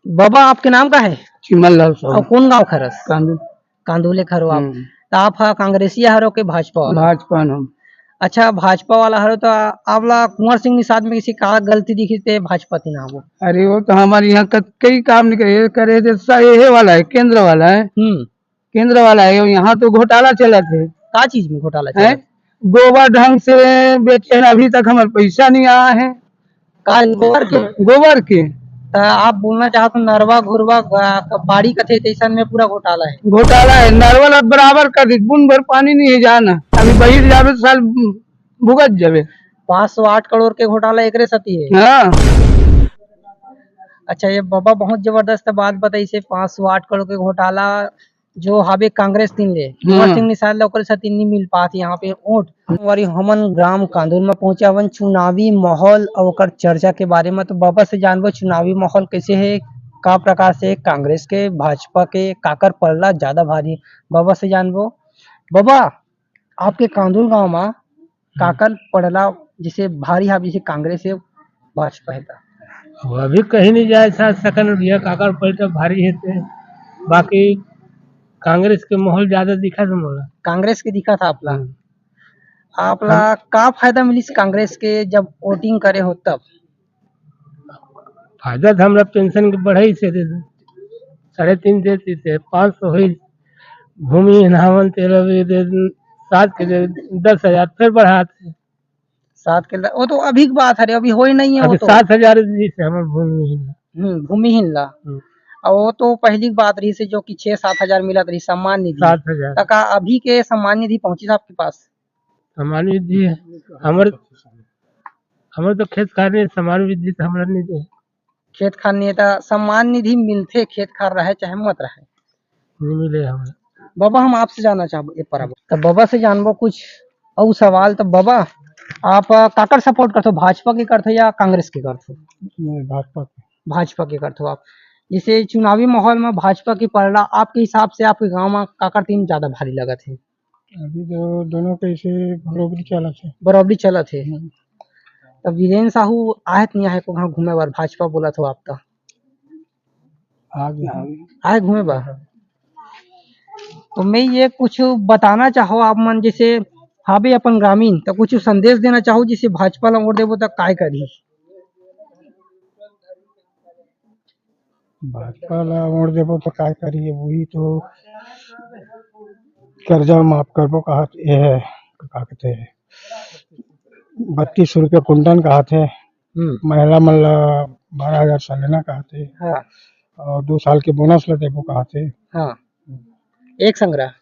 बाबा आपके नाम का है? चिमन लाल और साहू कौन गांव खरस? कांदू कांदूले खरो आप। तो आप कांग्रेसी हरो के भाजपा वाला? भाजपा हम अच्छा भाजपा वाला हरो तो आपला कुंवर सिंह निषाद में किसी का गलती दिखी थे भाजपा थी ना वो? अरे वो तो हमारे यहाँ कई काम नहीं करे करे जैसा ये वाला है केंद्र वाला है केंद्र वाला है यहाँ तो घोटाला चला थे का चीज में घोटाला है चला? गोबर ढंग से बेचे हैं, अभी तक हमारे पैसा नहीं आया है का गोबर के? गोबर के तो आप बोलना चाहते हो नरवा घुरवा बाड़ी कथे तैसन में पूरा घोटाला है? नरवल अब बराबर कर दी बुन भर पानी नहीं है जाना अभी बही जावे तो साल भुगत जावे 508 करोड़ के घोटाला एकरे सती है। हाँ अच्छा ये बाबा बहुत जबरदस्त बात बताई से 508 करोड़ के घोटाला जो हावे कांग्रेस तीन ले कुंवर सिंह निषाद ला ओकर साथ नहीं मिल पाती यहाँ पे वोट वारी हमन ग्राम कांदूर में पहुंचे हवन चुनावी माहौल और ओकर चर्चा के बारे में। तो बाबा से जानबो चुनावी माहौल कैसे है का प्रकार से कांग्रेस के भाजपा के काकर पड़ला ज्यादा भारी बाबा से जानबो। बाबा आपके कांदूर गांव में काकर पड़ला जिसे भारी हावी जैसे कांग्रेस है भाजपा है? वो अभी कहीं नहीं जाए था सेकंड भैया काकर पलटा भारी है बाकी कांग्रेस के माहौल ज्यादा दिखा था मोला कांग्रेस के दिखा था आपला आपला का फायदा मिली कांग्रेस के जब वोटिंग करे हो तब? फायदा था हमरा पेंशन के बढ़ाई से 3.5 देती थे 500 हुई भूमि नावन 7 के 10,000 फिर बढ़ाते 7 के वो तो अभी की बात है अभी हो ही नहीं है वो अभी तो 7,000 दी से हमारे भूमि भूमिहीन ला और वो तो पहली बात रही से जो कि 6-7 हजार मिला रही सम्मान निधि 7,000 तक अभी के सम्मान निधि पहुंची था आपके पास? सम्मान निधि हमारे तो खेत खार नहीं सम्मान निधि तो हमारा नहीं दे खेत खार नहीं था सम्मान निधि मिलते खेत खार रहे चाहे मत रहे नहीं मिले हमें। बाबा हम आपसे जानना चाहबो तो बाबा से जानबो कुछ और सवाल। तो बाबा आप काकर सपोर्ट करते हो भाजपा के करते हो या कांग्रेस के करते हो? भाजपा के करते हो आप। जैसे चुनावी माहौल में भाजपा की पलड़ा आपके हिसाब से आपके गांव में काकर टीम ज्यादा भारी लगा थे? अभी तो दोनों कैसे बराबरी चला थे। तब वीरेंद्र साहू आहत नहीं आए को वहाँ घूमे बार भाजपा बोला था आपका आए घूमे बार। तो मैं ये कुछ बताना चाहो आप मन जैसे हावे अपन ग्रामीण तो कुछ संदेश देना चाहो जिसे भाजपा ला वोट देबो तो काय करी? भाजपा ला वोट देबो तो काय करिए वही तो कर्जा माफ करबो कहा है का कहते हैं 32 रुपये कुंटल कहा थे महिला मन ला 12,000 सालाना कहा थे और 2 साल के बोनस ला देबो कहा थे एक संग्रह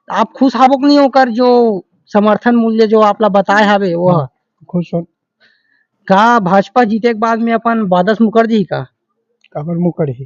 आप खुश हावो नहीं होकर जो समर्थन मूल्य जो आपला बताए हावे वो खुश हो का भाजपा जीते के बाद में अपन बादस मुकर जी का काबर मुकर ही